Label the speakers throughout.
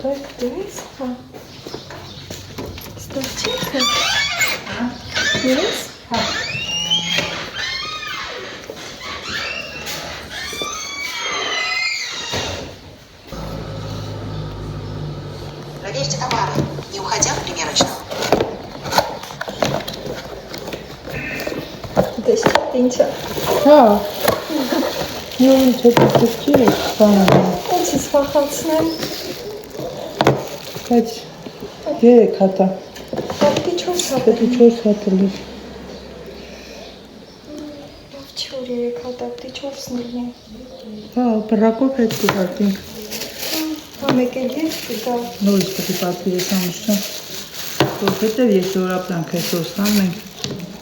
Speaker 1: Եղեք դես, հա։ Ստեղ չեք, հա։ Ես, հա։
Speaker 2: Проверьте товары, не уходя в примерочную.
Speaker 1: Դες չեք ինչա։
Speaker 3: Հա։ Նույն չեցի, բանը։
Speaker 1: Ինչ ես վախացնեմ։
Speaker 3: Բայց երեք հատա։
Speaker 1: Պետք է 4 հատ։
Speaker 3: Պետք է 4 հատ լինի։
Speaker 1: Լավ չոր 3 հատ, պետք է 4-ն լինի։
Speaker 3: Հա, բռակով հետ կուղարկենք։
Speaker 1: Հա, մեկ էլ ես կգա։
Speaker 3: Նորից պետք է պատվիրես ամուսնու։ Որովհետև ես օրապրանք այսօր ստանենք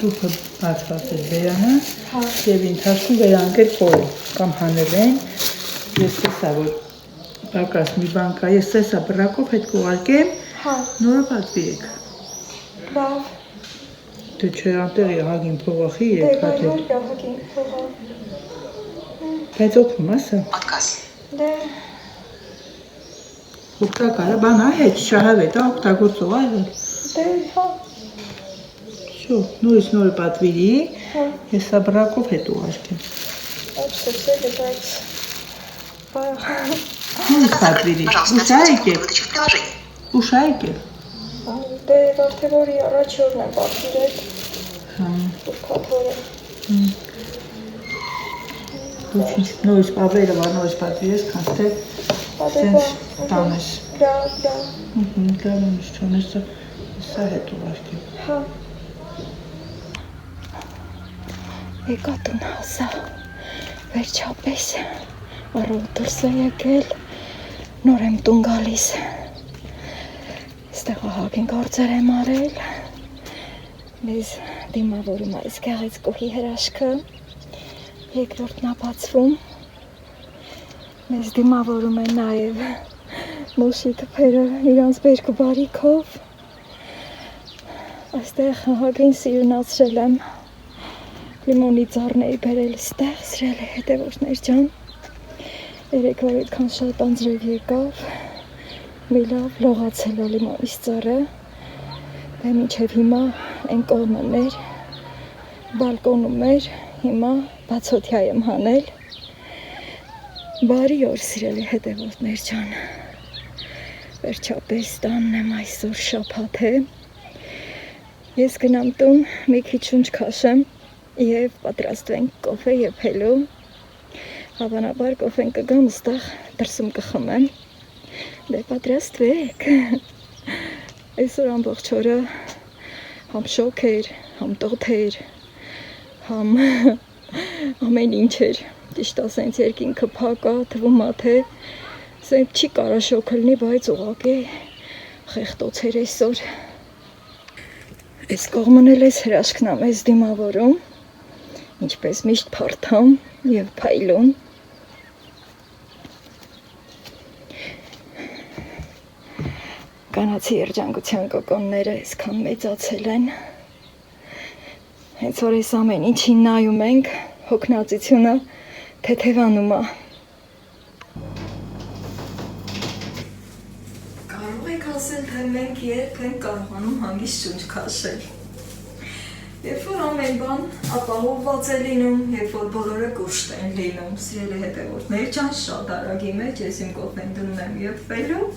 Speaker 3: դուքը բացված էր բերանը և ընթացքում վերանգել կորը կամ հանել են ես տեսա, որ պակաս մի բան կա, ես տեսա բռակով հետ կուղարկեմ, նորը պատվիրեք։
Speaker 1: Լավ։
Speaker 3: Դե չէ, անտեղ եղագին փողախի 3 հատ
Speaker 1: Դե որ եղագին փողա։
Speaker 3: Բայց օգնում ասա։
Speaker 2: Отказ.
Speaker 1: Դե
Speaker 3: Օգտակարը բան այդ շահավետ, օգտագործող այլ։
Speaker 1: Դե հա։
Speaker 3: Շո, նորից նորը պատվիրի, ես բռակով հետ ուղարկեմ։
Speaker 1: Absolutely, բայց
Speaker 3: Նորից պատվիրի, ուշայք է։
Speaker 2: Выдача в приложении.
Speaker 3: Ուշայք է։
Speaker 1: Դե վարդևորի առաջ օրն եմ պատվիրել։ Ուրքաթորը։
Speaker 3: Ոչինչ, նորից պավերը վար նորից պատվիրես, կանց թե սենց տանես։
Speaker 1: Լավ։
Speaker 3: Լավ ամիս չանես, սա հետ ուղարկեմ։
Speaker 1: Հա։ Եկա տուն հասա, վերջապես, առով դուրս է եկել, նոր եմ տուն գալիս, ստեղ ահագին գործեր եմ արել, մեզ դիմավորում այս գեղեցկուհի հրաշքը, երկրորդն ապացվում, մեզ դիմավորում է նաև մոշի թփերը իրանց բերքը բարիքով, այստեղ ահագին սիրունացրել եմ, լիմոնի ծառների բերել ստեղ, սրել է հետևորդներ ջան, երեկ որ այդքան շատ անձրև եկավ, մի լավ լողացել է լիմոնիս ծառը, դե մինչև հիմա են կողմն էր, բալկոնում էր, հիմա բացօթյա եմ հանել, բարի օր սիրելի հետևորդներ ջան, վերջապես տանն եմ այսօր շաբաթ է, ես գնամ տուն, մի քիչ շունչ քաշեմ, և պատրաստվենք կոֆե եփելու, հավանաբար կոֆեն կգամ ստեղ դրսում կխմեմ, դե պատրաստվեք, այսօր ամբողջ օրը համ շոկ էր, համ տոթ էր, համ ամեն ինչ էր, ճիշտ ասենց երկինքը փակ է, թվում է թե սենց չի կարա շոկ լինի, բայց ուղղակի խեղտոց էր այսօր, այս կողմն էլ էս հրաշքն ա մեզ դիմավորում, ինչպես միշտ փարթամ և փայլուն, կանացի երջանկության կոկոնները այսքան մեծացել են, հենց որ այս ամեն ինչին նայում ենք, հոգնածությունը թեթևանում է։ Կարող եք ասել, թե մենք երբ ենք կարողանում հանգիստ շունչ քաշել։ Երբ որ ամեն բան ապահովված է լինում, երբ որ բոլորը կուշտ են լինում, սիրելի հետևորդներ ջան, շատ արագի մեջ, ես իմ կոֆեն դնում եմ եփվելու,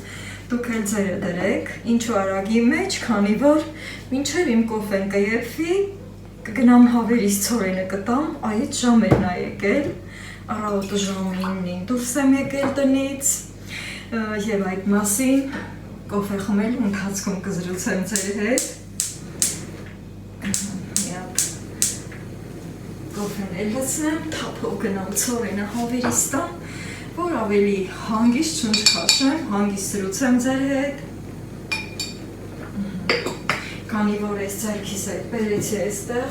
Speaker 1: դուք էլ ձերը դրեք, ինչու արագի մեջ, քանի որ մինչև իմ կոֆեն կեփվի, կգնամ հավերից ցորենը կտամ, այդ ժամերն ա եկել, առավոտը ժամը 9-ին դուրս եմ եկել տնից, եւ այդ մասին կոֆե խմելու ընթացքում կզրուցեմ ձեր հետ։ Կոֆեն էլ լցնեմ, թափով գնամ ցորենը հավերից տամ, որ ավելի հանգիստ շունչ քաշեմ, հանգիստ զրուցեմ ձեր հետ։ Քանի որ այս ձեռքիս հետ բերեցի այստեղ,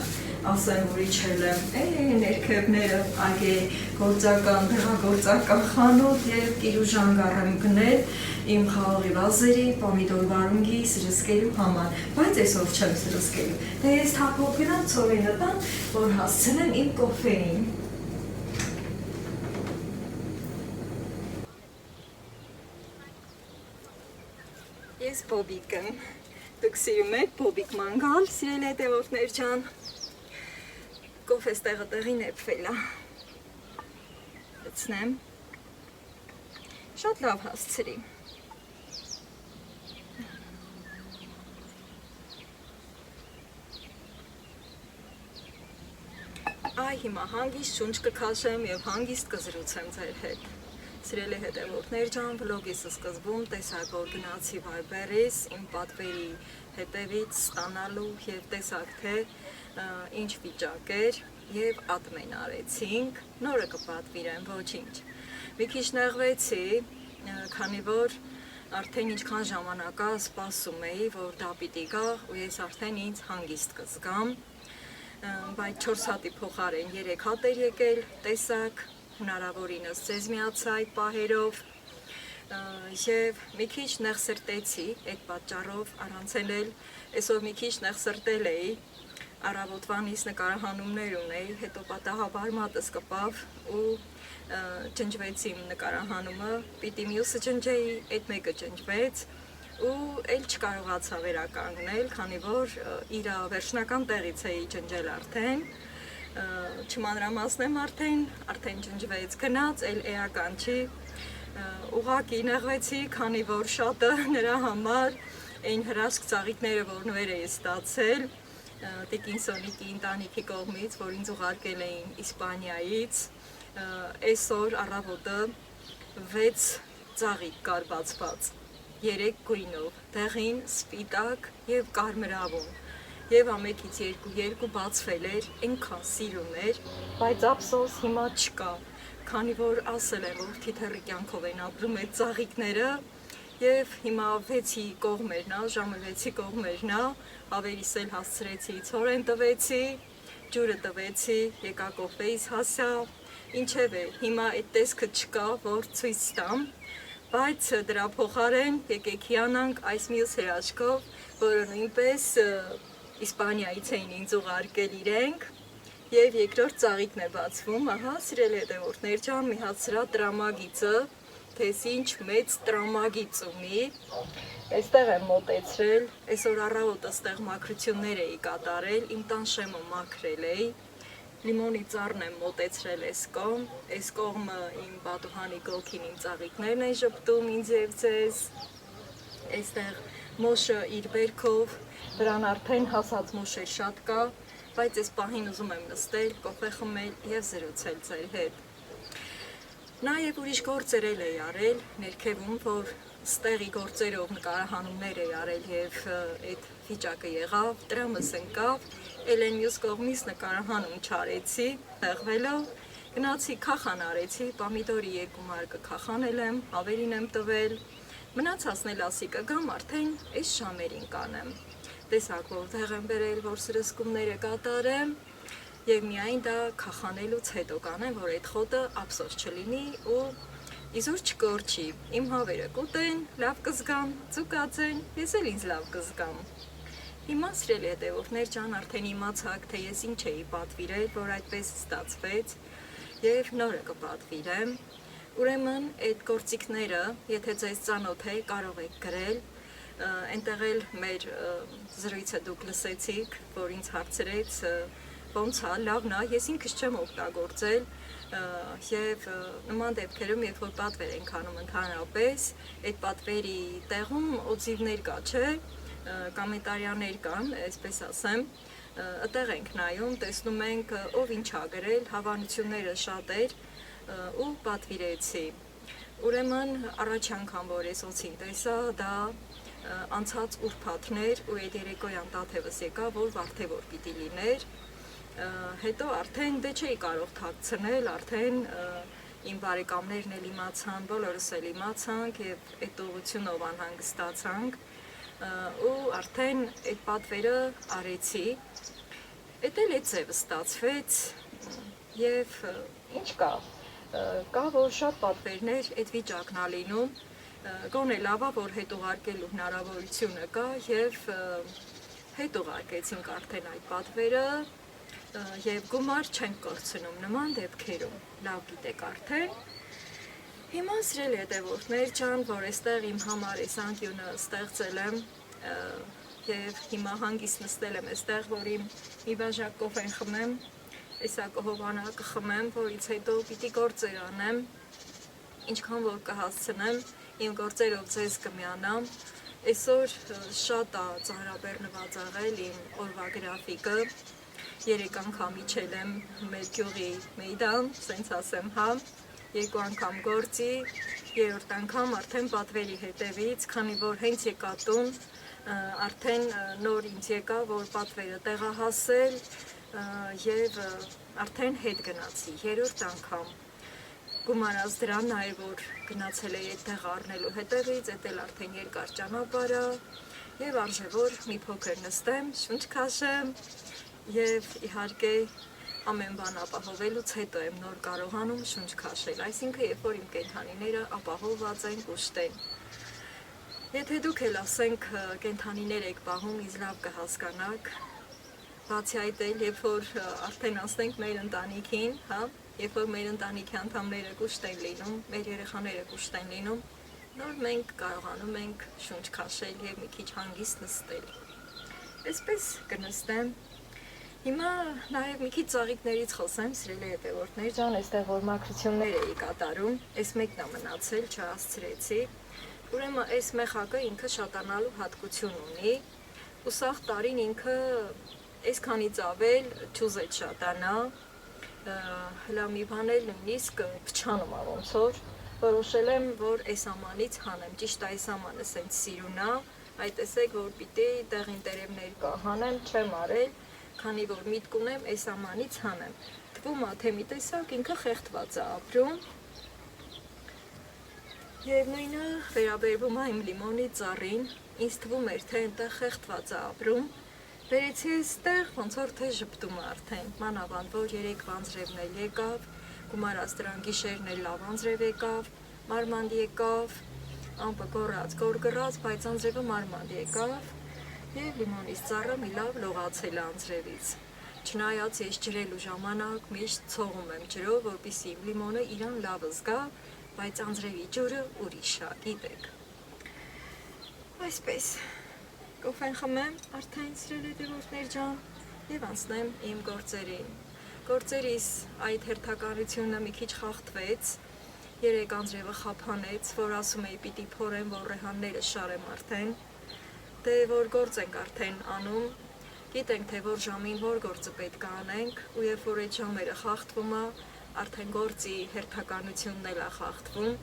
Speaker 1: ասեմ, որ իջել եմ ներքևները, այգե գործական, դեղագործական խանութ և կիրուժանգար եմ գնել իմ խաղողի վազերի, պոմիդոր վարունգի սրսկելու համար, բայց այսօր չեմ սրսկելու։ Դե ես թափով գնամ ցորենը տամ, որ հասցնեմ իմ կոֆեին։ Ես Բոբիկ եմ։ Դուք սիրում եք Բոբիկ մանգալ, սիրելի հետևորդներ ջան։ Կոֆես տեղը նեպվել է։ Լցնեմ։ Շատ լավ հասցրի։ Այ հիմա հանգիստ շունչ կքաշեմ եւ հանգիստ կզրուցեմ ձեր հետ։ Սիրելի հետևորդներ ջան, վլոգիս սկզբում տեսակ որ գնացի Viber-ից իմ պատվերի հետևից ստանալու եւ տեսակ թե ինչ վիճակ էր եւ admin արեցինք, նորը կպատվիրեմ, ոչինչ։ Մի քիչ նեղվեցի, քանի որ արդեն ինչքան ժամանակ է սպասում էի, որ դա պիտի գա ու ես արդեն ինձ հանգիստ կզգամ, բայց 4 հատի փոխարեն 3 հատ էր եկել, տեսակ, հնարավորինս ձեզ միացա այդ պահերով եւ մի քիչ նեղսրտեցի այդ պատճառով առանց էլ այսօր մի քիչ նեղսրտել էի, առավոտվանից նկարահանումներ ունեի, հետո պատահաբար մատս կպավ ու ջնջվեցի իմ նկարահանումը, պիտի մյուսը ջնջեի, այդ մեկը ջնջվեց ու էլ չկարողացա վերականգնել, քանի որ իր վերջնական տեղից էի ջնջել արդեն, չմանրամասնեմ արդեն ջնջվեց, գնաց, էլ էական չի, ուղղակի նեղվեցի, քանի որ շատը նրա համար այն հրաշք ծաղիկները, որ նվեր էի ստացել, Տիկին Սոնիկի ընտանիքի կողմից, որ ինձ ուղարկել էին Իսպանիայից, այսօր առավոտը 6 ծաղիկ կար բացված, 3 գույնով, դեղին, սպիտակ եւ կարմրավուն, եւ ամենից երկու բացվել էր, այնքան սիրուն էր, բայց ափսոս հիմա չկա, քանի որ ասել եմ, որ թիթեռի կյանքով են ապրում այդ ծաղիկները, եւ հիմա 6-ի կողմերն է, ժամը 6-ի կողմերն է, ավերիս էլ հասցրեցի, ցորեն տվեցի, ջուրը տվեցի, եկա կոֆեից հասա, ինչեւ է, հիմա այդ տեսքը չկա, որ ցույց տամ, բայց դրա փոխարեն եկեք հիանանք այս մյուս հրաշքով, որը նույնպես Իսպանիայից էին ինձ ուղարկել իրենք, եւ երկրորդ ծաղիկն է բացվում, ահա, սիրելի հետևորդներ ջան, մի հատ սրա տրամագիծը, թես ինչ մեծ տրամագիծ ունի, այստեղ եմ մոտեցրել, այսօր առավոտը ստեղ մաքրություններ էի կատարել, իմ տան շեմը մաքրել էի, լիմոնի ծառն եմ մոտեցրել այս կողմը իմ պատուհանի գլխին իմ ծաղիկներն են ժպտում ինձ եւ ձեզ, այստեղ մոշը իր բերքով, դրան արդեն հասած մոշեր շատ կա, բայց այս պահին ուզում եմ նստել, կոֆե խմել եւ զրուցել ձեր հետ։ Նաեւ ուրիշ գործեր էի արել, ներքևում, որ ստեղի գործերով նկարահանումներ էի արել եւ այդ վիճակը եղավ, տրամս ընկավ, ելեն մյուս կողմից նկարահանում չարեցի, տեղվելով, գնացի քախան արեցի, պամիդորի 2 մարկը քախանել եմ, ավերին եմ տվել, մնացածն էլ ասի կգամ արդեն այս ժամերին կանեմ։ Տեսակ որ տեղ եմ բերել, որ սրսկումները կատարեմ եւ միայն դա քախանելուց հետո կանեմ, որ այդ խոտը ափսոս չլինի ու իզուր չկորչի, իմ հավերը կուտեն, լավ կզգամ, ծուկածեն, ես էլ ինձ լավ կզգամ։ Հիմա սիրելի հետևորդներ ջան, արդեն իմացաք, թե ես ինչ էի պատվիրել, որ այդպես ստացվեց եւ նորը կպատվիրեմ։ Ուրեմն այդ գործիքները, եթե ձեզ ծանոթ է, կարող եք գրել, այնտեղ էլ մեր զրույցը դուք լսեցիք, որ ինձ հարցրեց ոնց է, լավն է, ես ինքս չեմ օգտագործել եւ նման դեպքերում, երբ որ պատվեր ենք անում ընդհանրապես, այդ պատվերի տեղում օձիվներ կա, չէ, կոմենտարիաներ կան, այսպես ասեմ, այդտեղ ենք նայում, տեսնում ենք ով ինչ ա գրել, հավանությունները շատ էր ու պատվիրեցի։ Ուրեմն առաջ անգամ որ ես օձին տեսա, դա անցած ուրբաթներ ու այդ երեկոյան տաթևս եկա, որ վարդեվոր պիտի լիներ, հետո արդեն դե չէի կարող թաքցնել, արդեն իմ բարեկամներն էլ իմացան, բոլորս էլ իմացանք եւ այդ ուղղությունով անհանգստացանք ու արդեն այդ պատվերը արեցի, այդ էլ այդ ձևը ստացվեց եւ ինչ կա որ շատ պատվերներ այդ վիճակն ա լինում, գոնե լավա որ հետ ուղարկելու հնարավորությունը կա եւ հետ ուղարկեցինք արդեն այդ պատվերը եւ գումար չենք կորցնում նման դեպքերում, լավ գիտեք արդեն Հիմա սիրելի հետևորդներ ջան, որ այստեղ իմ համար այս անկյունը ստեղծել եմ եւ հիմա հանգիստ նստել եմ այստեղ, որ իմ մի բաժակ կոֆեն խմեմ, այսա կհովանա կխմեմ, որից հետո պիտի գործեր անեմ, ինչքան որ կհասցնեմ, իմ գործերով ձեզ կմիանամ։ Այսօր շատ է ծանրաբեռնված աղել իմ օրվա գրաֆիկը, 3 անգամ իջել եմ մեր գյուղի մեյդան, սենց ասեմ, հա, 2 անգամ գործի, 3-րդ անգամ արդեն պատվերի հետևից, քանի որ հենց եկա տուն, արդեն նոր ինձ եկա, որ պատվերը տեղահասել եւ արդեն հետ գնացի, 3-րդ անգամ։ Գումարած դրան նաև որ գնացել էի այդտեղ առնելու հետևից, էդ էլ արդեն երկար ճանապարհ է եւ արժե որ մի փոքր նստեմ, շունչ քաշեմ եւ իհարկե ամեն բան ապահովելուց հետո եմ նոր կարողանում շունչ քաշել, այսինքն երբ որ իմ կենդանիները ապահովված են ուշտեն։ Եթե դուք էլ ասենք կենդանիներ եք պահում, ինձ լավ կհասկանաք, բացի այդ էլ երբ որ արդեն ասենք մեր ընտանիքին, հա, երբ որ մեր ընտանիքի անդամները կուշտ են լինում, մեր երեխաները կուշտ են լինում, նոր մենք կարողանում ենք շունչ քաշել եւ մի քիչ հանգիստ նստել։ Այսպես կնստեմ։ Հիմա նաև մի քիչ ծաղիկներից խոսեմ, սիրելի հետևորդներ ջան, այստեղ որ մաքրություններ էի կատարում, այս մեկն է մնացել, չհասցրեցի։ Ուրեմն այս մեխակը ինքը շատանալու հատկություն ունի, ու սաղ տարին ինքը այսքանից ավել չուզեց շատանա, հլա մի բան էլ նույնիսկ փչանում ա ոնց որ, որոշել եմ, որ այս ամանից հանեմ, ճիշտ այս ամանը սենց սիրուն ա, այ տեսեք, որ պիտի տեղին տերևներ կա, հանեմ, չեմ արել, քանի որ միտք ունեմ այս ամանից հանեմ։ Թվում է, թե մի տեսակ ինքը խեղդված է ապրում։ Եվ նույնը վերաբերվում է իմ լիմոնի ծառին, ինձ թվում էր, թե այնտեղ խեղդված է ապրում։ Վերեցի այստեղ, ոնց որ թե ժպտում է արդեն, մանավանդ որ 3 անձրևն էլ եկավ, գումարած դրան գիշերն էլ լավ անձրև եկավ, մարմանդ եկավ, ամպը գորգռած, բայց անձրևը մարմանդ եկավ։ Եվ լիմոնից ծառը մի լավ լողացել անձրևից։ Չնայած ես ջրելու ժամանակ միշտ ցողում եմ ջրով, որպեսզի իմ լիմոնը իրան լավ զգա, բայց անձրևի ջուրը ուրիշ է, գիտեք։ Այսպես, կոֆեն խմեմ, արդեն սիրելի հետևորդներ ջան, եւ անցնեմ իմ գործերին։ Գործերիս այդ հերթականությունը մի քիչ խախտվեց, 3 անձրևը խափանեց, որ ասում էի պիտի փորեմ, որ ռեհանները շարեմ արդեն։ Դե որ գործ ենք արդեն անում, գիտենք թե որ ժամին որ գործը պետք է անենք, ու երբ որ այդ ժամերը խախտվում է, արդեն գործի հերթականությունն էլ է խախտվում։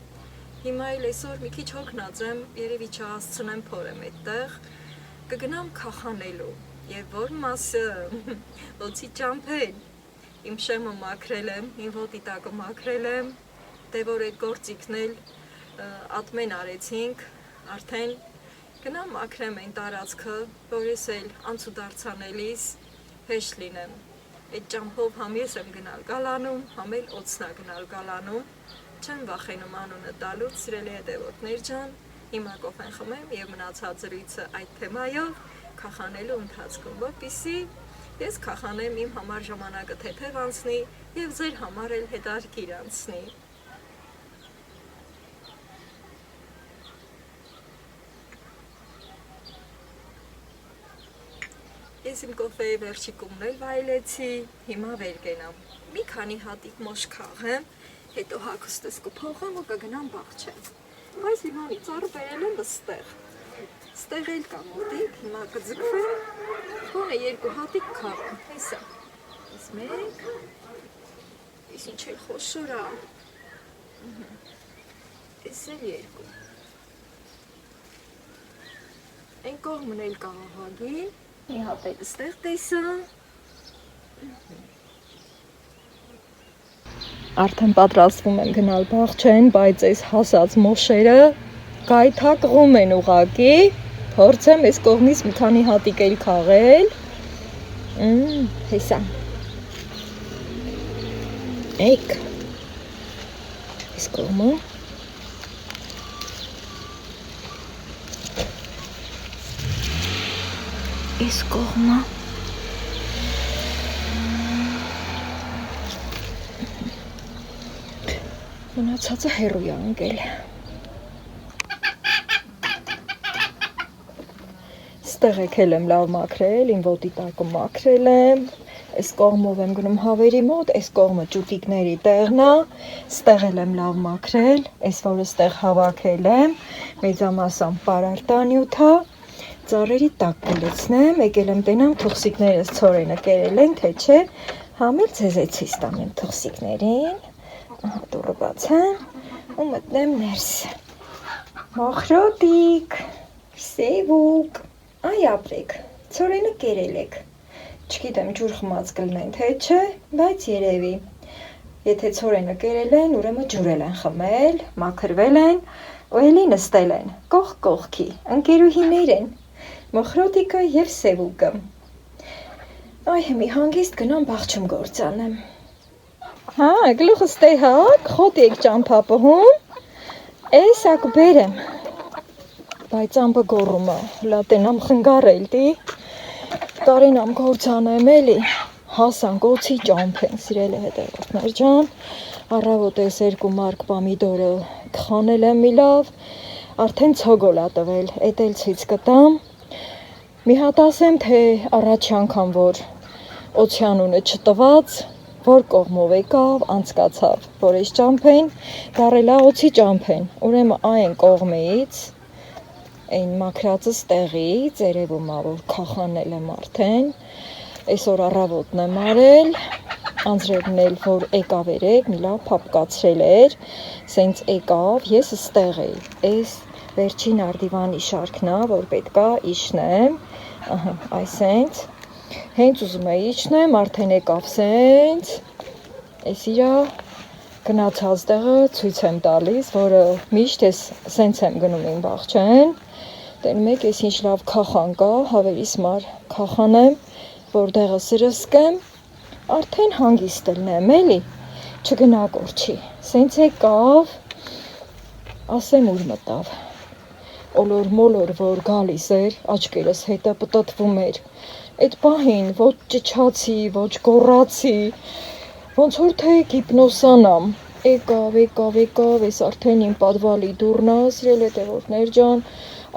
Speaker 1: Հիմա էլ այսօր մի քիչ հոգնած եմ, երևի չհասցնեմ փորեմ այդտեղ, կգնամ քախանելու, եւ որ մասը, ոցի ճամփեն, իմ շեմը մաքրել եմ, իմ ոտի տակը մաքրել եմ, դե որ այդ գործիքն էլ ատմեն արեցինք, արդեն գնամ մաքրեմ այն տարածքը, որ ես էլ անցուդարձանելիս հեշտ լինեմ։ Այդ ճամփով համ ես եմ գնալ գալանում, համ էլ օծնա գնալ գալանում, չեմ վախենում անունը տալուց, սիրելի հետևորդներ ջան, հիմա կոֆեն խմեմ եւ մնացած զրույցը այդ թեմայով քախանելու ընթացքում, որպեսզի ես քախանեմ իմ համար ժամանակը թեթև անցնի եւ ձեր համար էլ հետաքրքիր անցնի։ Ես իմ կոֆեի վերջիկումն էլ վայելեցի, հիմա վեր կենամ։ Մի քանի հատիկ մոշ քաղեմ, հետո հագուստս կփոխեմ ու կգնամ բաղչեմ։ Բայց լիմոնի ծառը բերել եմ ստեղ։ Ստեղ էլ կա մոտիկ, հիմա կձգվեմ, գոնե 2 հատիկ քաղեմ, հեսա։ Ես մեկ, ես ինչ էլ խոշոր ա։ Ես էլ 2։ Այն կողմն էլ կա աղագի։ Մի հատ էլ ստեղ տեսա։ Արդեն պատրաստվում եմ գնալ բաղչեն, բայց այս հասած մոշերը գայթակղում են ուղակի։ Փորձեմ այս կողմից մի քանի հատիկ էլ քաղել։ Հեսա։ Էկ։ Այս կողմը։ Այս կողմը Մնացածը հեռու է ընկել։ Ստեղ եկել եմ լավ մաքրել, իմ ոտի տակը մաքրել եմ, այս կողմով եմ գնում հավերի մոտ, այս կողմը ճուտիկների տեղն է, ստեղ եմ լավ մաքրել, այս որը ստեղ հավաքել եմ, մեծամասամբ պարարտանյութ է, ծառերի տակ կլցնեմ, եկել եմ տենամ թխսիկներս ցորենը կերել են, թե չէ, համել ձեզեցի ստանեմ թխսիկներին, ահա դուռը բացեմ ու մտնեմ ներս։ Մոխրոտիկ, սևուկ, այ ապրեք, ցորենը կերել եք, չգիտեմ ջուր խմած կլնեն, թե չէ, բայց երևի, եթե ցորենը կերել են, ուրեմն ջուրել են խմել, մաքրվել են, ու էլի նստել են, կողք կողքի, ընկերուհիներ են, մոխրոտիկը և սևուկը։ Այ հիմի հանգիստ գնամ բաղչում գործանեմ։ Հա, գլուխը ստեյ հակ, խոտ եք ճամփապհում, էս ակ բերեմ, բայց ամբը գոռում է, լատենամ խնգարել դի, տարենամ գործանեմ էլի, հասանք օցի ճամփեն, սիրել է հետևորդներ ջան, առավոտ էս 2 մարկ պամիդորը կխանել եմ մի լավ, արդեն ցոգոլ ա տվել, էդ էլ ցույց կտամ, մի հատ ասեմ, թե առաջ անգամ որ օցյանունը չտված, որ կողմով եկավ, անցկացավ, որ այս ճամփեն, դարելա օցի ճամփեն, ուրեմն այն կողմից, այն մաքրածս տեղից, երևում ա, որ քախանել եմ արդեն, այսօր առավոտն եմ արել, անձրևն էլ որ եկավ երեկ, մի լավ փափկացրել էր, սենց եկավ, ես ստեղ էի, այս վերջին արդիվանի շարքն ա, որ պետքա իջնեմ, ահա, այսենց, հենց ուզում էի իջնեմ, արդեն եկավ սենց, այս իրա գնացած տեղը ցույց եմ տալիս, որը միշտ ես սենց եմ գնում իմ բաղչեն, տենում եք ես ինչ լավ քախան կա, հավերիս մար քախանեմ, որ դեղը սրսկեմ, արդեն հանգիստ ելնեմ, էլի, չգնա կորչի, սենց եկավ, ասեմ ուր մտավ, օլոր մոլոր որ գալիս էր, աչկերս հետը պտտվում էր, այդ պահին ոչ ճչացի, ոչ գոռացի, ոնց որ թե հիպնոսանամ, եկավ, ես արդեն իմ պատվալի դուռն ա, սիրել հետևորդներ ջան,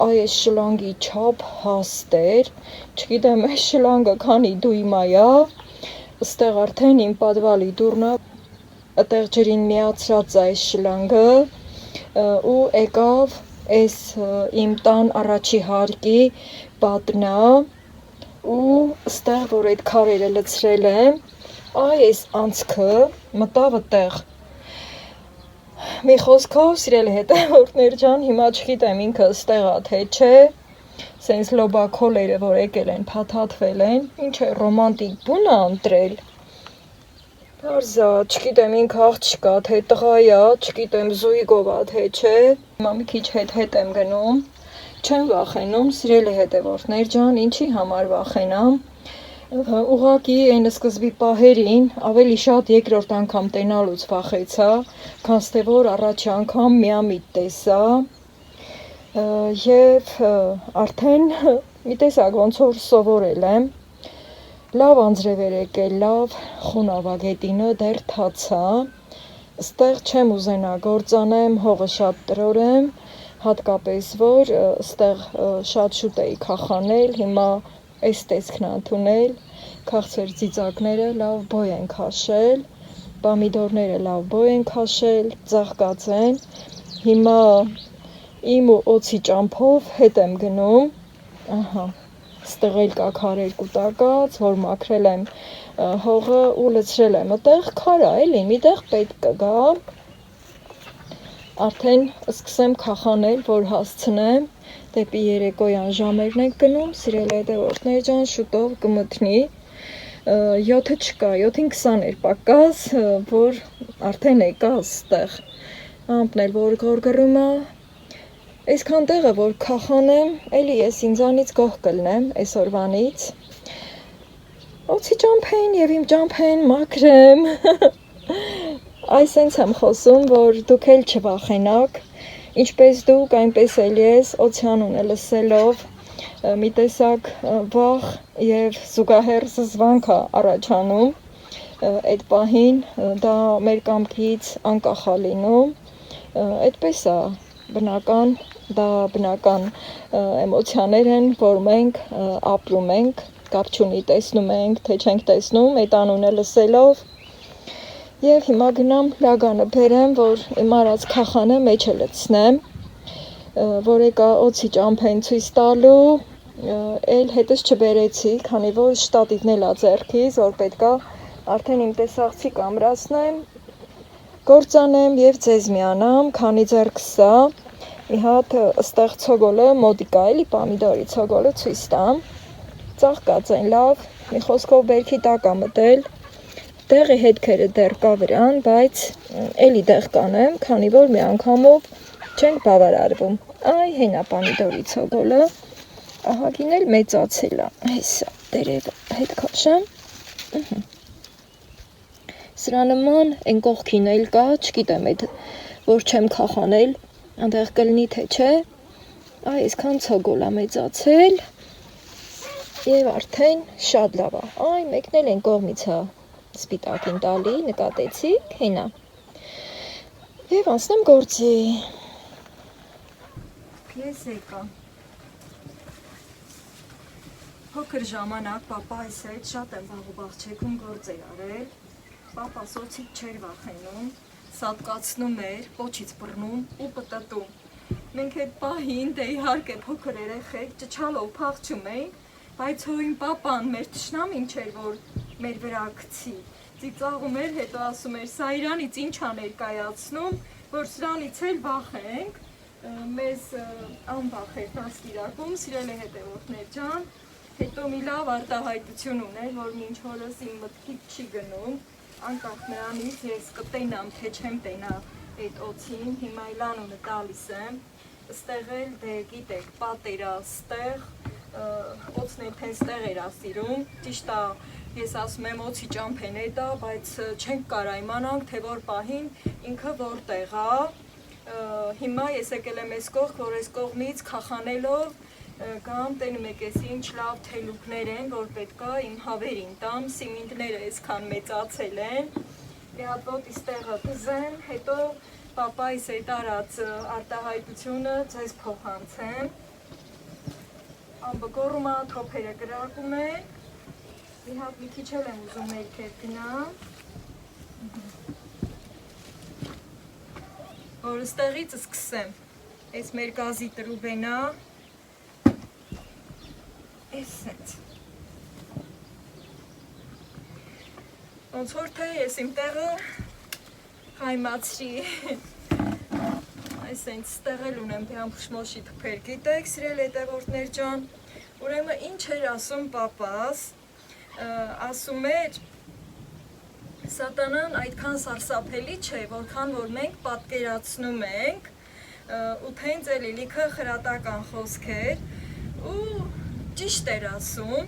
Speaker 1: այ այս շլանգի չափ հաստ էր, չգիտեմ այս շլանգը քանի դույմայա, ստեղ արդեն իմ պատվալի դուռն ա, այդտեղ ջրին միացրած է այս շլանգը, ու եկավ այս իմ տան առաջի հարկի պատն ա, ու ստեղ որ այդ քարերը լցրել եմ, այ այս անցքը մտավ այդտեղ, մի խոսքով սիրել հետևորդներ ջան, հիմա չգիտեմ ինքը ստեղ ա թե չէ, սենց լոբաքոլերը որ եկել են, փաթաթվել են, ինչ է ռոմանտիկ բուն ա ընտրել, Արզա, չգիտեմ ինքը աղջկա թե տղայա, չգիտեմ զույգով ա թե չէ, հիմա մի քիչ հետ եմ գնում, չեմ վախենում, սիրել է հետևորդներ ջան, ինչի համար վախենամ, ուղղակի այն սկզբի պահերին ավելի շատ երկրորդ անգամ տենալուց վախեցա, քանց թե որ առաջի անգամ միամիտ տեսա, և արդեն մի տեսակ ոնց որ սովորել եմ, լավ անձրև էր եկել, լավ խոնավ ա գետինը, դեռ թացա, ստեղ չեմ ուզենա գործանեմ, հողը շատ տրորեմ, հատկապես որ ստեղ շատ շուտ էի քախանել, հիմա այս տեսքն ընդունել, քաղցր ծիծակները լավ բոյ են քաշել, պամիդորները լավ բոյ են քաշել, ծաղկած են, հիմա իմ ու օցի ճամփով հետ եմ գնում, ահա, ստեղ էլ կա քարեր կուտակած, որ մաքրել եմ հողը ու լցրել եմ, այդտեղ քար ա էլի, միտեղ պետք կգա, արդեն սկսեմ քախանել, որ հասցնեմ, դեպի երեկոյան ժամերն ենք գնում, սիրել հետևորդներ ջան, շուտով կմտնի, 7-ը չկա, 7-ին 20 էր պակաս, որ արդեն եկա ստեղ, ամպն էլ որ գորգռում ա, այսքան տեղը, որ քախանեմ, էլի ես ինձանից գոհ կլնեմ, այսօրվանից, օցի ճամփեն և իմ ճամփեն մաքրեմ, այսենց եմ խոսում, որ դուք էլ չվախենաք, ինչպես դուք, այնպես էլ ես, օցյանունը լսելով, մի տեսակ վախ և զուգահեռ զզվանք ա առաջանում, այդ պահին դա մեր կամքից անկախ է լինում, այդպես է բնական, դա բնական էմոցիաներ են, որ մենք ապրում ենք, կապ չունի տեսնում ենք, թե չենք տեսնում, այդ անունը լսելով, եւ հիմա գնամ լագանը բերեմ, որ իմ արած քախանը մեջը լցնեմ, որ եկա օծի ճամփեն ցույց տալու, էլ հետս չբերեցի, քանի որ շտատիվն էլ ա ձեռքիս, որ պետքա արդեն իմ տեսախցիկ ամրացնեմ, գործանեմ եւ ձեզ միանամ, քանի ձեռքս սա, մի հատ ըստեղ ցոգոլը մոդիկա էլի պամիդորի ցոգոլը ցույց տամ, ծաղկած են լավ, մի խոսքով բերքի տակ ա մտել, տեղի հետքերը դեռ կա վրան, բայց էլի դեղ կանեմ, քանի որ մի անգամով չենք բավարարվում, այ հենա պամիդորի ցոգոլը, ահագին էլ մեծացել է, հեսա, դերևը հետ քաշեմ, սրա նման են կողքին էլ կա, չգիտեմ այդ, որ չեմ քախանել, այնտեղ կլինի թե չէ, այ այսքան ցոգոլ է մեծացել, եւ արդեն շատ լավ է, այ մեկն էլ են կողմից է սպիտակին տալի, նկատեցիք, հենա, եւ անցնեմ գործի, ես եկա, փոքր ժամանակ պապայիս հետ շատ եմ բաղուբաղ գործեր արել, պապաս օծից չէր վախենում, սատկացնում էր, պոչից բռնում ու պտտում, մենք այդ պահին դե իհարկե փոքր երեխեք ճչալով փախչում էինք, բայց հո իմ պապան մեր թշնամին չէր, որ մեր վրա գցի, ծիծաղում էր, հետո ասում էր, սա իրանից ինչ ա ներկայացնում, որ սրանից էլ վախենք, մեզ անվախ էր դաստիարակում, սիրելի հետևորդներ ջան, հետո մի լավ արտահայտություն ուներ, որ մինչ օրս իմ մտքից չի գնում, անկախ նրանից ես կտենամ, թե չեմ տենա այդ օծին, հիմա էլ անունը տալիս եմ, ստեղ էլ դե գիտեք, պատերա ստեղ, օծն էլ թե ստեղ էր ասիրում, ճիշտ է, ես ասում եմ օծի ճամփեն է դա, բայց չենք կարա իմանանք, թե որ պահին ինքը որտեղ է, հիմա ես եկել եմ այս կողք, որ այս կողմից քախանելով կամ տենում եք ես ինչ լավ թելուկներ են, որ պետքա իմ հավերին տամ, սիմինտները այսքան մեծացել են, մի հատ ոտիս տեղը դզեմ, հետո պապայիս այդ արած արտահայտությունը ձեզ փոխանցեմ, ամբը գոռում ա, թոփերը կրակում են, մի հատ մի քիչ էլ եմ ուզում ներքև գնամ, որ ստեղից սկսեմ, այս մեր գազի տրուբենա, Էսենց ոնց որ թե ես իմ տեղը հայմացրի այսենց ստեղել ունեմ դիամ խշմոշի թփեր գիտեք սիրել հետևորդներ ջան ուրեմն ինչ էր ասում պապաս ասում էր սատանան այդքան սարսափելի չէ որքան որ մենք պատկերացնում ենք ու թե ինձ էլի լիքը խրատական խոսք էր ու ճիշտ էր ասում,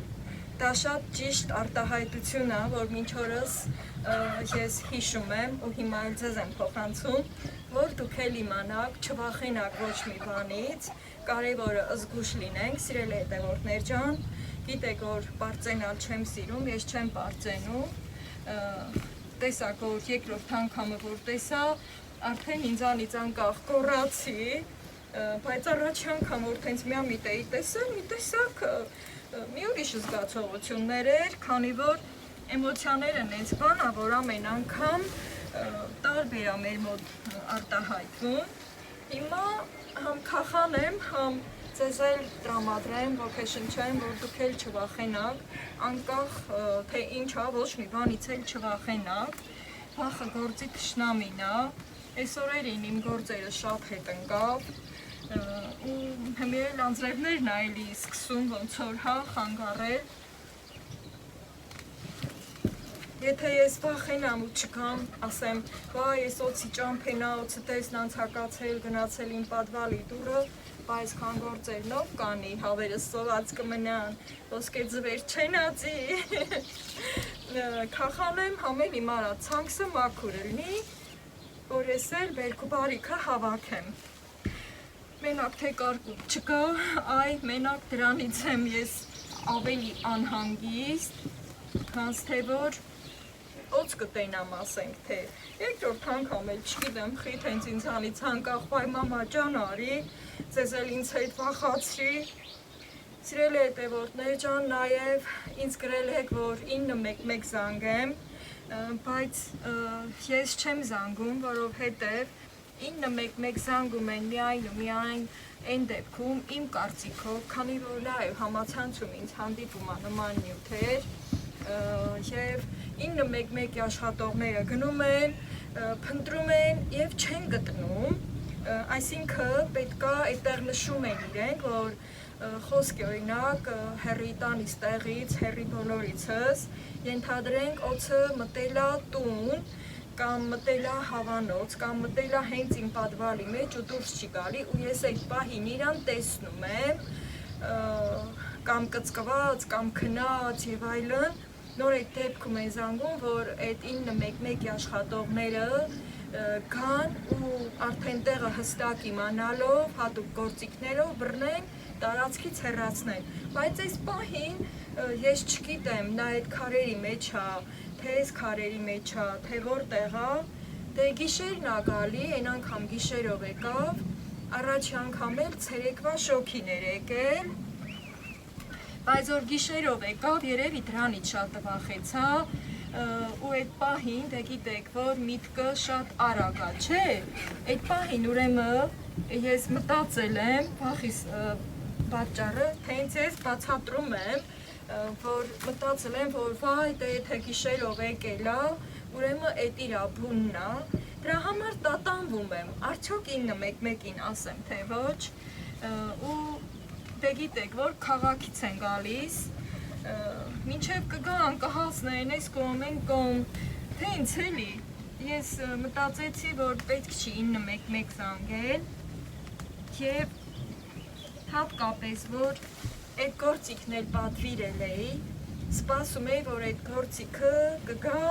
Speaker 1: դա շատ ճիշտ արտահայտություն է, որ մինչ օրս ես հիշում եմ ու հիմա էլ ձեզ եմ փոխանցում, որ դուք էլ իմանաք, չվախենաք ոչ մի բանից, կարևորը զգույշ լինենք, սիրելի հետևորդներ ջան, գիտեք որ պարծենալ չեմ սիրում, ես չեմ պարծենում, տեսակ որ երկրորդ անգամը որ տեսա, արդեն ինձանից անկախ կորացի, բայց առաջի անգամ որ տենց միամիտ էի տեսել, մի տեսակ մի ուրիշ զգացողություններ էր, քանի որ էմոցիաները նենց բան ա, որ ամեն անգամ տարբեր ա մեր մոտ արտահայտվում։ Հիմա համ քախանեմ, համ ձեզ էլ տրամադրեմ, ոգեշնչեմ, որ դուք էլ չվախենաք, անկախ թե ինչ ա, ոչ մի բանից էլ չվախենաք, վախը գործի թշնամին ա, այս օրերին իմ գործերը շատ հետ ընկավ, ու հիմա էլ անձրևներն այլի սկսում ոնց որ հա խանգարել եթե ես վախենամ ու չգամ ասեմ վա ես օծի ճամփենա օծը տեսն անցակացել գնացել իմ պատվալի դուրը բայց քան գործերնով կանի հավերս սոված կմնան ոսկե ձվեր չենացի քախանեմ համել իմ արա ցանքսը մաքուր լինի որ ես էլ բերքու բարիքը հավաքեմ Մենակ թե կարկուտ չկա, այ մենակ դրանից եմ ես ավելի անհանգիստ, քանց թե որ օծ կտենամ ասենք թե երկրորդ անգամ էլ չգիտեմ խիտ հենց ինձանից անկախ բայ մամա ջան արի ձեզ էլ ինձ հետ վախացրի սիրելի հետևորդներ ջան նաև ինձ գրել եք որ 911 զանգեմ բայց ես չեմ զանգում որովհետև 911 զանգում են միայն այն դեպքում իմ կարծիքով քանի որ նաև համացանցում ինձ հանդիպում է նման նյութեր եւ 911-ի աշխատողները գնում են, փնտրում են եւ չեն գտնում, այսինքն պետքա այդտեղ նշում են իրենք, որ խոսքի օրինակ հեռի տանից տեղից, հեռի բոլորիցս, ենթադրենք օձը մտելա տուն, կամ մտելա հավանոց, կամ մտելա հենց իմ պատվալի մեջ ու դուրս չի գալի ու ես այդ պահին իրան տեսնում եմ, կամ կծկված, կամ քնած եւ այլն, նոր այդ դեպքում են զանգում, որ այդ 911-ի աշխատողները գան ու արդեն տեղը հստակ իմանալով, հատուկ գործիքներով բռնեն, տարածքից հեռացնեն, բայց այս պահին ես չգիտեմ, նա այդ քարերի մեջ է, թե այս քարերի մեջ է, թե որտեղ է, դե գիշերն է գալի, այն անգամ գիշերով եկավ, առաջի անգամ էլ ցերեկվա շոքիներ եկել, բայց որ գիշերով եկավ, երևի դրանից շատ վախեցա ու այդ պահին, դե գիտեք, որ միտքը շատ արագ է, չէ, այդ պահին ուրեմն ես մտածել եմ, վախիս պատճառը, թե ինձ ես բացատրում եմ, որ մտածել եմ, որ վայ, դե եթե գիշերով եկել է, ուրեմն էդ իր բունն է, դրա համար տատանվում եմ, արդյոք 911-ին ասեմ, թե ոչ, ու դե գիտեք, որ քաղաքից են գալիս, մինչև կգան, կհասնեն, այս կողմ են կողմ, թե ինձ էլի, ես մտածեցի, որ պետք չի 911 զանգել և հատկապես, որ այդ գործիքն էլ պատվիրել էի, սպասում էի, որ այդ գործիքը կգա,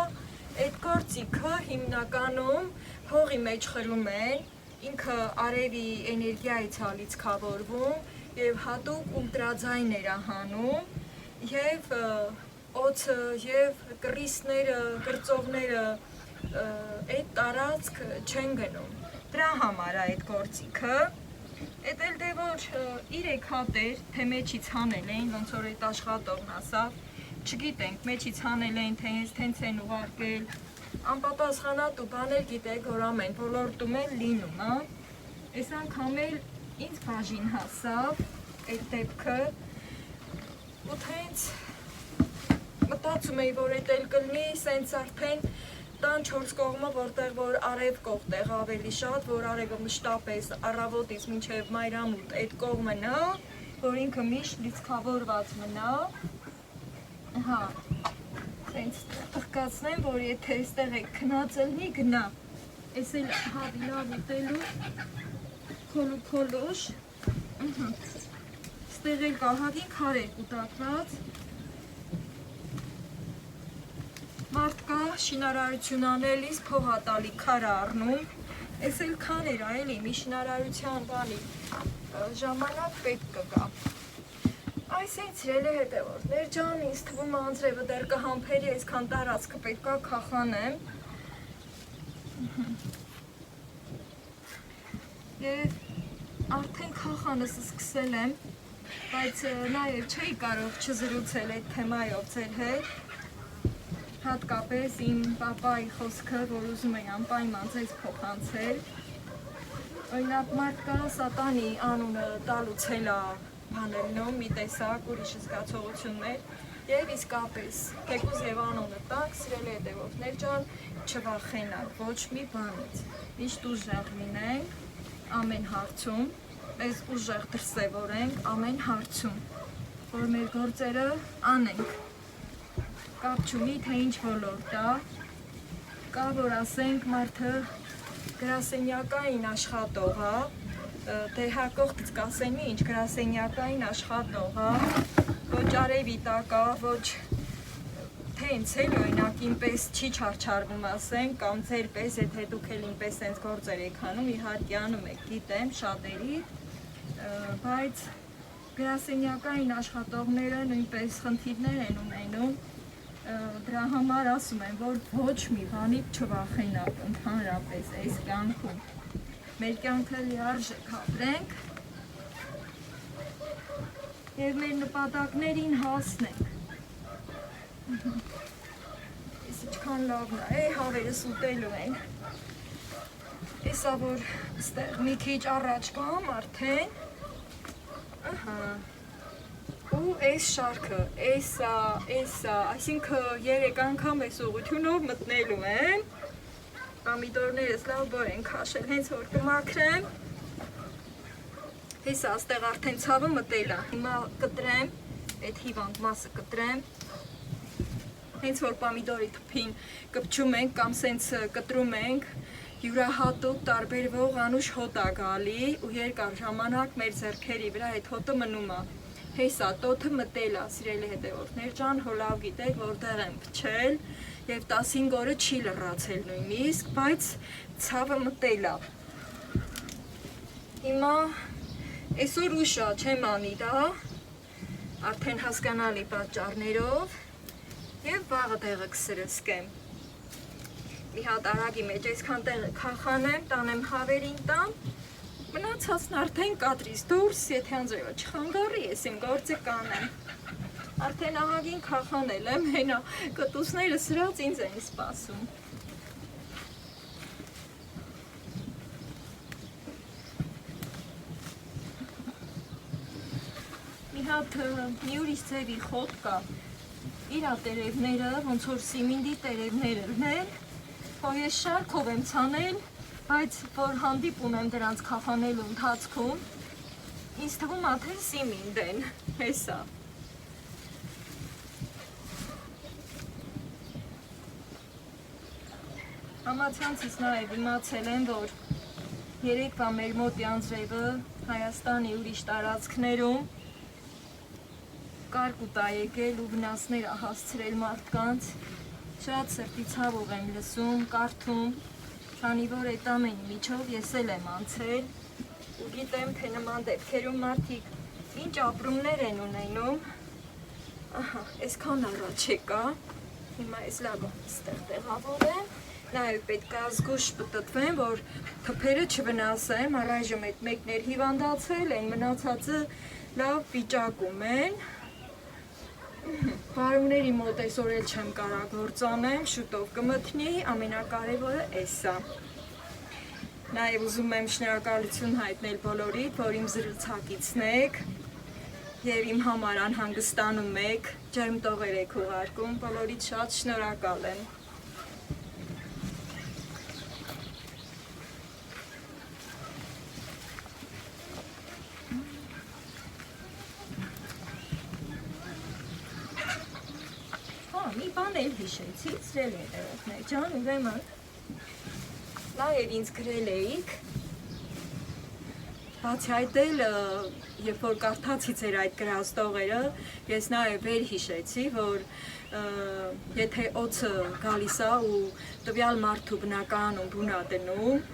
Speaker 1: այդ գործիքը հիմնականում հողի մեջ խրում են, ինքը արևի էներգիայից է լիցքավորվում և հատուկ ուլտրաձայներ է հանում և օձը և կռիսները, կրծողները այդ տարածք չեն գնում, դրա համար է այդ գործիքը Էդ էլ դե որ 3 հատ էր, թե մեջից հանել էին, ոնց որ այդ աշխատողն ասավ, չգիտենք, մեջից հանել էին, թե հենց են ուղարկել, անպատասխանատու բաներ գիտեք, որ ամեն ոլորտում էլ լինում, այս անգամ էլ ինձ բաժին հասավ այդ դեպքը, ու հենց մտածում էի, որ այդ էլ կլինի, սենց արդեն տան 4 կողմը, որտեղ որ արև կողտեղ ավելի շատ, որ արևը մշտապես առավոտից մինչև մայրամուտ այդ կողմը նա, որ ինքը միշտ լիցքավորված մնա, հա, սենց տղկացնեմ, որ եթե այստեղ եք քնած ելնի գնա, ես էլ հավի լավ ուտելու, քոլուշ, ստեղ էլ կահագին քարեր կուտակված, մարդ կա շինարարություն անելիս փողատալի քար առնում, ես էլ քաներ այելի մի շինարարության բանի ժամանակ պետք կգա։ Այս ինձ սիրելի հետևորդներ ջան, ինձ թվում անձրևը դեռ կհամբերի, այսքան տարածքը պետքա քախանեմ։ Եվ արդեն քախանս սկսել եմ, բայց նաև չէի կարող չզրուցել այդ թեմայով ձեր հետ։ Հատկապես իմ պապայի խոսքը, որ ուզում էի անպայման ձեզ փոխանցել։ Օրինակ մարդ կա սատանի անունը տալուց էլ է բաներնում, մի տեսակ ուրիշ զգացողություններ եւ իսկապես թեկուզ եւ անունը տակ, սիրելի հետևորդներ ջան, չվախենաք ոչ մի բանից։ Միշտ ուժեղ լինենք ամեն հարցում, մեզ ուժեղ դրսևորենք ամեն հարցում, որ մեր գործերը անենք։ Կապ չունի, թե ինչ ոլորտ է, կա, որ ասենք մարդը գրասենյակային աշխատող է, թե հակողքից կասեն ինչ գրասենյակային աշխատող է, ոչ արևի տակ է, ոչ թե ինձ էլ օրինակ ինպես չի չարչարվում ասենք, կամ ձեր պես, եթե դուք էլ ինպես սենց գործեր եք անում, իհարկե անում եք, գիտեմ շատերի, բայց գրասենյակային աշխատողները նույնպես խնդիրներ են ունենում, Դրա համար ասում են, որ ոչ մի բանից չվախենաք ընդհանրապես այս կյանքում։ Մեր կյանքը լիարժեք ապրենք և մեր նպատակներին հասնենք։ Ես իչքան լավն է, հավերս ուտելու են։ Եսա որ ստեղ մի քիչ առաջ կամ արդեն, ու այս շարքը, եսա, այսինքն 3 անգամ այս ուղղությունով մտնելու եմ, պամիդորներս լավ բոր են քաշել, հենց որ կմաքրեմ, հեսա աստեղ արդեն ցավը մտել է, հիմա կտրեմ, այդ հիվանդ մասը կտրեմ, հենց որ պամիդորի թփին կպչում ենք կամ սենց կտրում ենք, յուրահատուկ տարբերվող անուշ հոտ է գալի ու երկար ժամանակ մեր ձեռքերի վրա այդ հոտը մնում է։ Հեսա տոթը մտել է, սիրելի հետևորդներ ջան, հոլավ գիտեք, որտեղ եմ փչել եւ 15 օրը չի լռացել նույնիսկ, բայց ցավը մտել է։ Հիմա այսօր ուշա չեմ անի դա, արդեն հասկանալի պատճառներով եւ վաղը տեղը կսրսկեմ։ Մի հատ արագի մեջ այսքան տեղը քախանեմ, տանեմ հավերին տամ, մնացածն արդեն կադրից դուրս, եթե անձրևը չխանգարի, ես իմ գործը կանեմ։ Արդեն ահագին քախանել եմ, հենա կտուսները սրած ինձ են սպասում։ Մի հատ մի ուրիշ ձևի խոտ կա, իրա տերևները, ոնց որ սիմինդի տերևներն են, որ ես շարքով եմ ցանել, բայց որ հանդիպում եմ դրանց քախանելու ընթացքում, ինձ թվում է թե սիմինդ են, հեսա։ Համացանցից նաև իմացել եմ, որ երեկվա մեր մոտ անձրևը Հայաստանի ուրիշ տարածքներում կարկուտ է եկել ու վնասներ է հասցրել մարդկանց, շատ սրտի ցավով եմ լսում, կարդում, քանի որ այդ ամենի միջով ես էլ եմ անցել ու գիտեմ, թե նման դեպքերում մարդիկ ինչ ապրումներ են ունենում։ Ահա, այսքան առաջ եկա, հիմա ես լավ ստեղ տեղավորեմ, նաև պետք է զգուշ պտտվեմ, որ թփերը չվնասեմ, առայժմ այդ մեկն էր հիվանդացել, այն մնացածը լավ վիճակում են։ Բարումների մոտ այսօր էլ չեմ կարա գործ անեմ, շուտով կմտնի, ամենակարևորը էս է։ Նաև ուզում եմ շնորհակալություն հայտնել բոլորիդ, որ իմ զրուցակիցն եք և իմ համար անհանգստանում եք, ջերմ տողեր եք ուղարկում, բոլորիդ շատ շնորհակալ եմ։ Մի բան էլ հիշեցի, սրել հետևորդներ ջան, ուրեմն նաև ինձ գրել էիք, բացի այդ էլ, երբ որ կարդացի ձեր այդ գրած տողերը, ես նաև վերհիշեցի, որ եթե օձը գալիս է ու տվյալ մարդու բնակարանում բուն է դնում,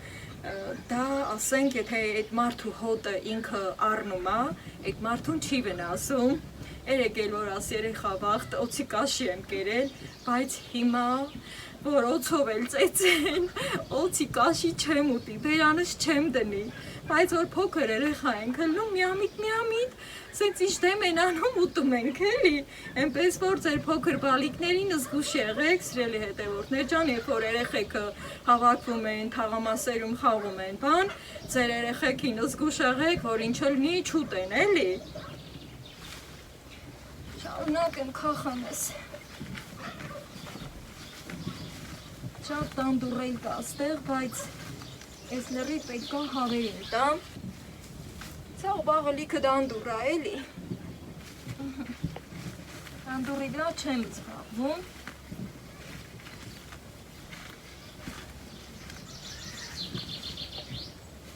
Speaker 1: դա ասենք, եթե այդ մարդու հոտը ինքը առնում է, այդ մարդուն չի վնասում, երեք էլ որ աս երեխա վաղտ օձի կաշի եմ կերել, բայց հիմա որ օձով էլ ծեծեն, օձի կաշի չեմ ուտի, բերանս չեմ դնի, բայց որ փոքր երեխա ենք հլնում միամիտ, սենց ինչ դեմ են անում ուտում ենք էլի, այնպես որ ձեր փոքր բալիկներին զգուշ եղեք, սիրելի հետևորդներ ջան, երբ որ երեխեքը հավաքվում են, թաղամասերում խաղում են, բան, ձեր երեխեքին զգուշ եղեք, որ ինչ լինի չուտեն էլի։ Շարունակեմ քախանես։ Շատ տանդուռել կա ստեղ, բայց այս լրի պետք է հավերին տամ։ Ցավ բաղը լիքը դանդուռ է էլի։ Դանդուռի վրա չեմ զբաղվում։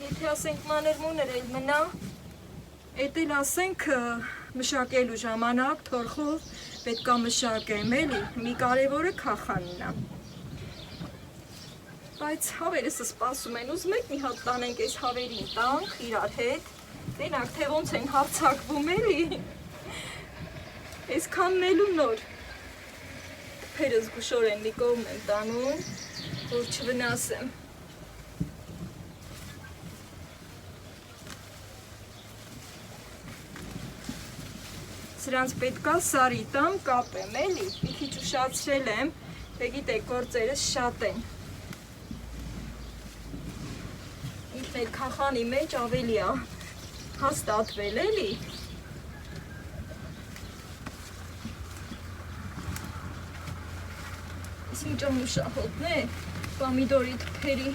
Speaker 1: Եթե ասենք մանր-մուներ էլ մնա, էդ էլ ասենք մշակելու ժամանակ թորխով պետք է մշակեմ էլի, մի կարևորը քախանն է։ Բայց հավերս սպասում են, ուզում եք մի հատ տանենք այս հավերին տանք իրար հետ, դենակ թե ոնց են հարցակվում էլի, այսքանն էլ ու նոր, թփերը զգուշորեն մի կողմ եմ տանում, որ չվնասեմ։ Սրանց պետքա սարի տամ կապեմ, էլի, մի քիչ ուշացրել եմ, թե գիտեք, գործերս շատ են։ Ինքն էլ քախանի մեջ ավելի է հաստատվել, էլի։ Իսկ ինչ անուշահոտն է, պամիդորի թփերի։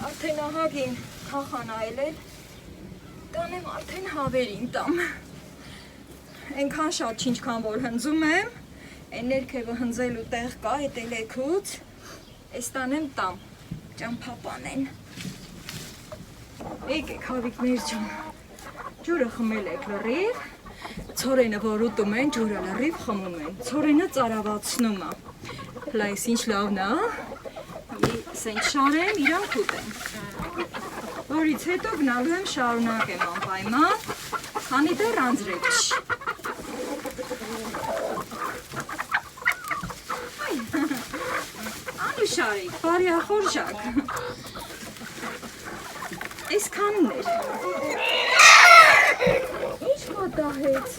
Speaker 1: Արդեն ահագին քախանայել էլ, տանեմ արդեն հավերին տամ։ Ենքան շատ չինչքան որ հնձում եմ, են ներքևը հնձելու տեղ կա, հետ էլեքուց, ես տանեմ տամ, ճամփապանեն։ Եկեք հավիկներ ջան, ջուրը խմել եք լրիվ, ցորենը որ ուտում են, ջուրը լրիվ խմում են, ցորենը ծարավացնում է, հլա ես ինչ լավն է, սենց շարեմ, իրանք ուտեմ, որից հետո գնալու եմ շարունակեմ անպայման, քանի դեռ անձրև չի։ Անուշարիկ, բարյախորժակ, այսքանն էր, ինչ պատահեց,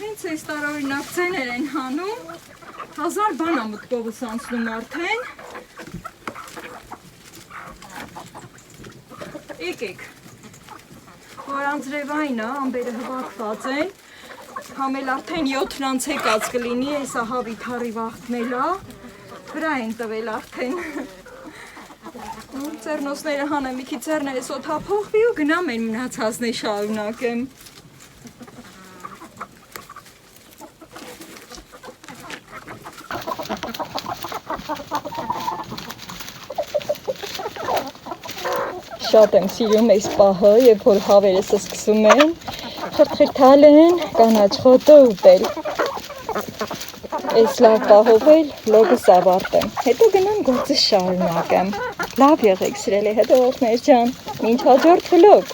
Speaker 1: հենց այս տարօրինակ ձեներ են հանում, 1000 բան է մտքովս անցնում արդեն, եկեք, որ անձրևային է, ամբերը հվակված են, համել արդեն 7-ից եկած կլինի, ես ահա վիթարի վաղտնել է, վրա են տվել արդեն, ծերնոսները հանեմ, մի քիչ ծերներս օդափոխվի ու գնամ են մնացածն է շարունակեմ։ Շատ եմ սիրում այս պահը, երբ որ հավերս սկսում են, խրթխրթալ են, կանաչ խոտը ուտել։ Այս լավ պահով էլ վլոգս ավարտեմ, հետո գնամ գործս շարունակեմ։ Լավ եղեք սիրելի հետևորդներ ջան, մինչ հաջորդ վլոգ։